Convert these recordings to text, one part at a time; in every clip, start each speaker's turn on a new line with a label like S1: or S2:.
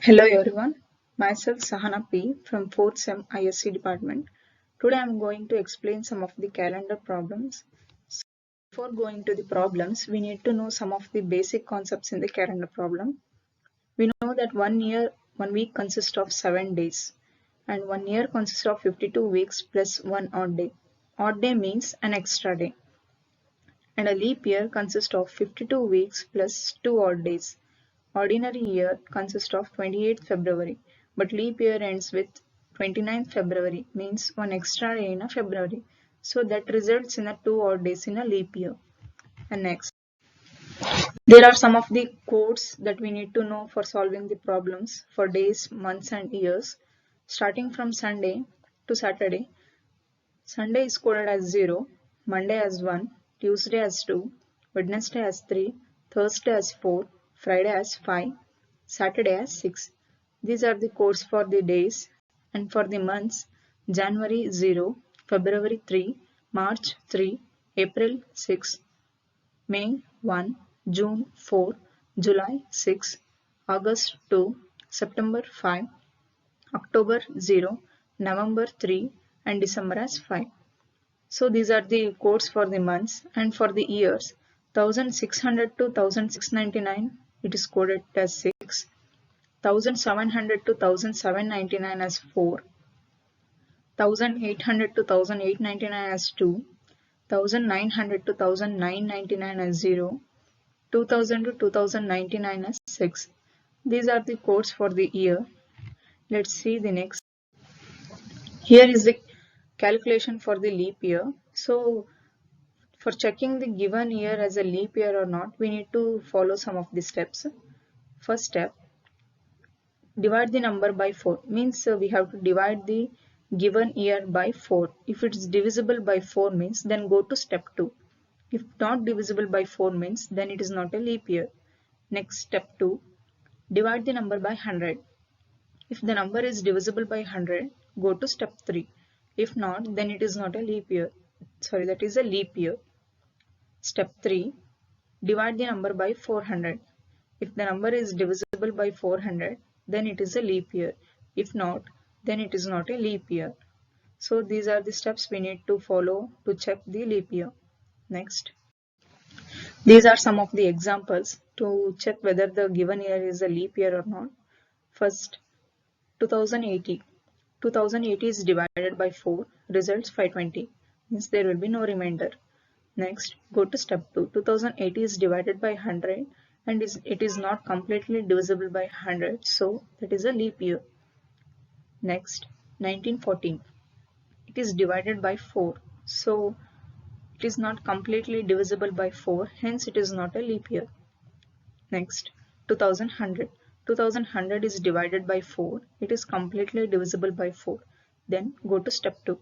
S1: Hello everyone, myself Sahana P from 4th SEM ISC department. Today I am going to explain some of the calendar problems. So before going to the problems, we need to know some of the basic concepts in the calendar problem. We know that 1 week consists of 7 days and 1 year consists of 52 weeks plus 1 odd day. Odd day means an extra day. And a leap year consists of 52 weeks plus 2 odd days. Ordinary year consists of 28th February, but leap year ends with 29th February, means one extra day in a February. So that results in a 2 odd days in a leap year. And next, there are some of the codes that we need to know for solving the problems for days, months and years. Starting from Sunday to Saturday, Sunday is coded as 0, Monday as 1, Tuesday as 2, Wednesday as 3, Thursday as 4, Friday as 5, Saturday as 6. These are the codes for the days, and for the months, January 0, February 3, March 3, April 6, May 1, June 4, July 6, August 2, September 5, October 0, November 3, and December as 5. So these are the codes for the months, and for the years, 1600 to 1699 it is coded as 6, 1700 to 1799 as 4, 1800 to 1899 as 2, 1900 to 1999 as 0, 2000 to 2099 as 6. These are the codes for the year. Let's see the next. Here is the calculation for the leap year. So for checking the given year as a leap year or not, we need to follow some of the steps. First step, divide the number by 4. Means we have to divide the given year by 4. If it is divisible by 4 means then go to step 2. If not divisible by 4 means then it is not a leap year. Next, step 2, divide the number by 100. If the number is divisible by 100, go to step 3. If not, then it is not a leap year. Sorry, that is a leap year. Step 3, divide the number by 400. If the number is divisible by 400, then it is a leap year. If not, then it is not a leap year. So these are the steps we need to follow to check the leap year. Next, these are some of the examples to check whether the given year is a leap year or not. First, 2080. 2080 is divided by 4, results 520. Means there will be no remainder. Next, go to step 2. 2080 is divided by 100 and it is not completely divisible by 100, so that is a leap year. Next, 1914. It is divided by 4, so it is not completely divisible by 4, hence it is not a leap year. Next, 2100. 2100 is divided by 4, it is completely divisible by 4. Then go to step 2.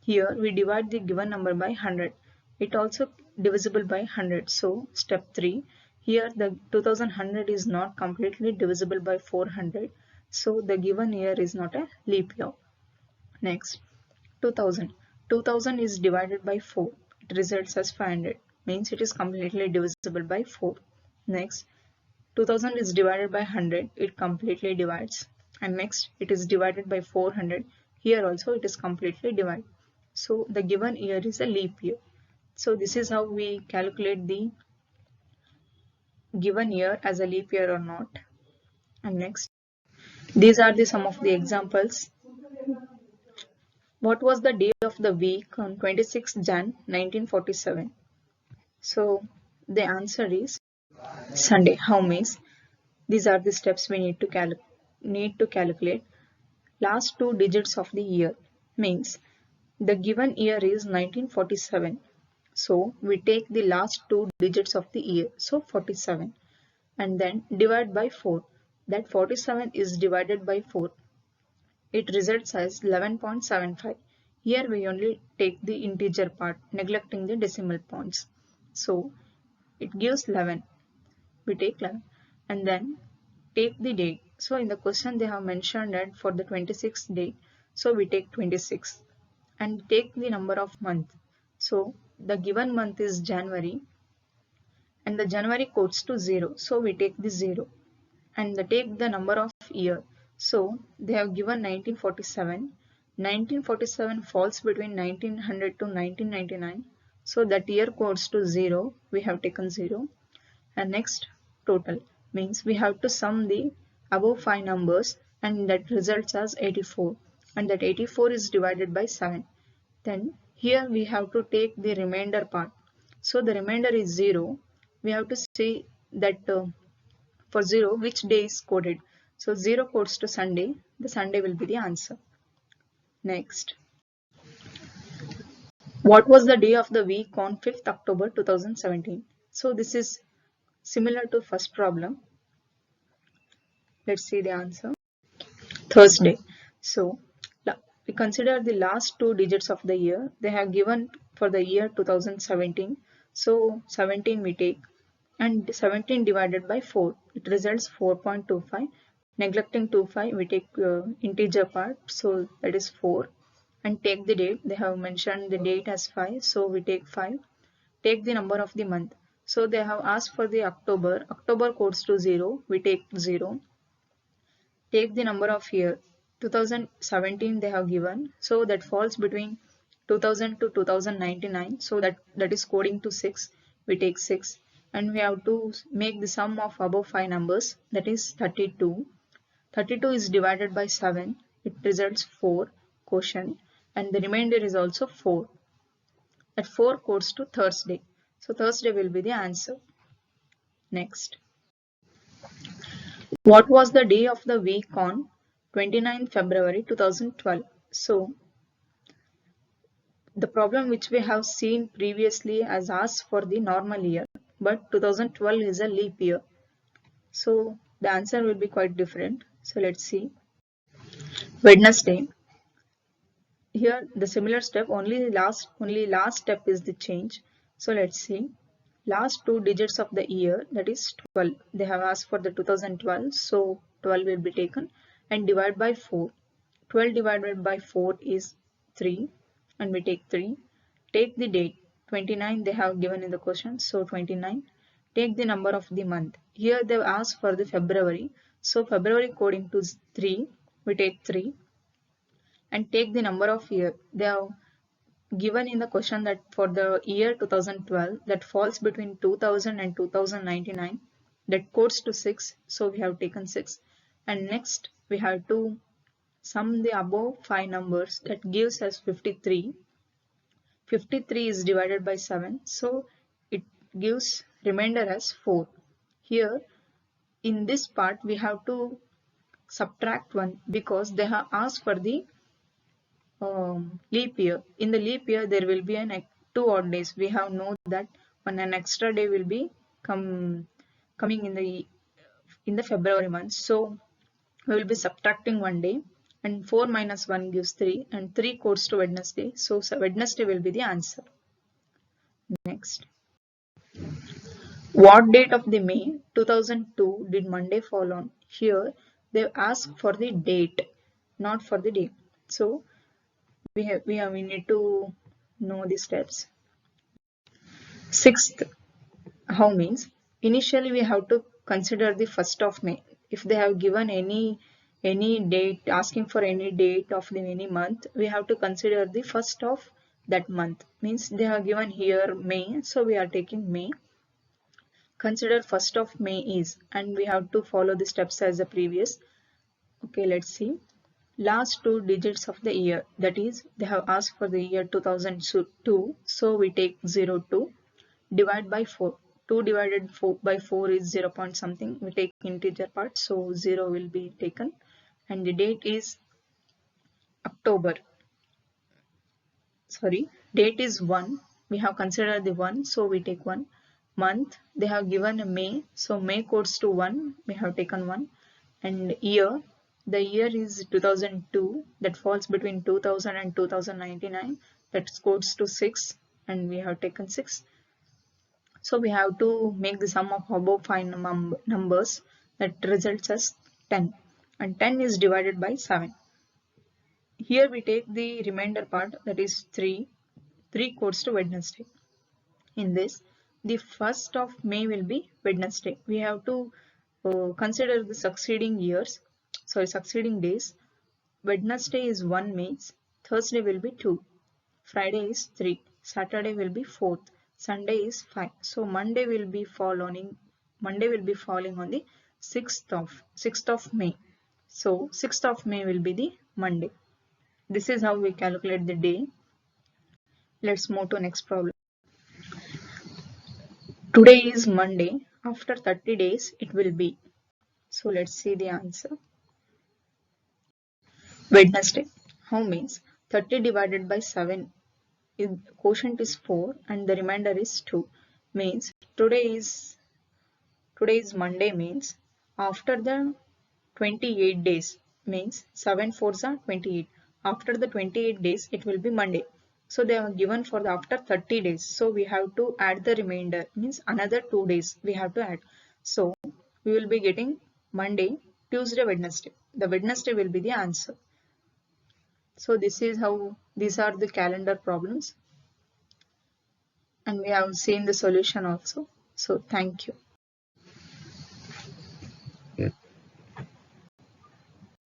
S1: Here we divide the given number by 100. It also divisible by 100. So step 3. Here the 2100 is not completely divisible by 400. So the given year is not a leap year. Next, 2000. 2000 is divided by 4. It results as 500. Means it is completely divisible by 4. Next, 2000 is divided by 100. It completely divides. And next, it is divided by 400. Here also it is completely divided. So the given year is a leap year. So this is how we calculate the given year as a leap year or not. And next, these are the some of the examples. What was the day of the week on 26th Jan 1947? So the answer is Sunday. How means these are the steps we need to calculate. Last 2 digits of the year means the given year is 1947. So we take the last 2 digits of the year, so 47, and then divide by 4. That 47 is divided by 4. It results as 11.75. Here we only take the integer part, neglecting the decimal points. So it gives 11. We take 11 and then take the date. So in the question they have mentioned that for the 26th day, so we take 26 and take the number of month. So the given month is January and the January codes to 0, so we take the 0. and take the number of year. So they have given 1947. 1947 falls between 1900 to 1999. So that year goes to 0. We have taken 0. And next, total means we have to sum the above 5 numbers and that results as 84. And that 84 is divided by 7. Then here we have to take the remainder part. So the remainder is 0. We have to see that for 0 which day is coded. So 0 codes to Sunday. The Sunday will be the answer. Next. What was the day of the week on 5th October 2017? So this is similar to first problem. Let's see the answer. Thursday. So we consider the last 2 digits of the year. They have given for the year 2017. So 17 we take and 17 divided by 4. It results 4.25. Neglecting 25 we take integer part. So that is 4. And take the date. They have mentioned the date as 5. So we take 5. Take the number of the month. So they have asked for the October. October codes to 0. We take 0. Take the number of year. 2017 they have given. So that falls between 2000 to 2099. So that is coding to 6. We take 6. And we have to make the sum of above 5 numbers. That is 32. 32 is divided by 7. It results 4 quotient. And the remainder is also 4. That 4 codes to Thursday. So Thursday will be the answer. Next. What was the day of the week on 29 February 2012? So the problem which we have seen previously as asked for the normal year, but 2012 is a leap year. So the answer will be quite different. So let's see. Wednesday. Here the similar step, only last step is the change. So let's see. Last 2 digits of the year, that is 12. They have asked for the 2012, so 12 will be taken and divide by 4. 12 divided by 4 is 3 and we take 3. Take the date. 29 they have given in the question, so 29. Take the number of the month. Here they have asked for the February, so February coding to 3. We take 3 and take the number of year. They have given in the question that for the year 2012 that falls between 2000 and 2099, that codes to 6, so we have taken 6. And next we have to sum the above 5 numbers. That gives us 53. 53 is divided by 7, so it gives remainder as 4. Here in this part we have to subtract 1 because they have asked for the leap year. In the leap year there will be an 2 odd days. We have known that an extra day will be coming in the February month. So we will be subtracting 1 day and 4 minus 1 gives 3 and 3 codes to Wednesday. So Wednesday will be the answer. Next. What date of the May 2002 did Monday fall on? Here they ask for the date, not for the day. So we need to know the steps. 6th, how means initially we have to consider the 1st of May. If they have given any date, asking for any date of any month, we have to consider the 1st of that month. Means they have given here May, so we are taking May. Consider 1st of May is, and we have to follow the steps as the previous. Okay, let's see. Last 2 digits of the year, that is they have asked for the year 2002, so we take 02. Divide by 4. 2 divided by 4 is 0 point something. We take integer part, so 0 will be taken. And the date is October. Sorry, date is 1. We have considered the 1, so we take 1. Month, they have given a May, so May codes to 1. We have taken 1. And year, the year is 2002. That falls between 2000 and 2099. That codes to 6, and we have taken 6. So we have to make the sum of above 5 numbers. That results as 10. And 10 is divided by 7. Here we take the remainder part, that is 3. 3 codes to Wednesday. In this, the 1st of May will be Wednesday. We have to consider the succeeding days. Wednesday is 1 means Thursday will be 2, Friday is 3, Saturday will be 4th, Sunday is 5. So Monday will be falling on the 6th of May. So 6th of May will be the Monday. This is how we calculate the day. Let's move to next problem. Today is Monday. After 30 days it will be. So let's see the answer. Wednesday. How means 30 divided by 7, quotient is 4 and the remainder is 2. Means today is Monday, means after the 28 days, means 7 4s are 28. After the 28 days it will be Monday. So they are given for the after 30 days. So we have to add the remainder, means another 2 days we have to add. So we will be getting Monday, Tuesday, Wednesday. The Wednesday will be the answer. So this is how these are the calendar problems, and we have seen the solution also. So thank you.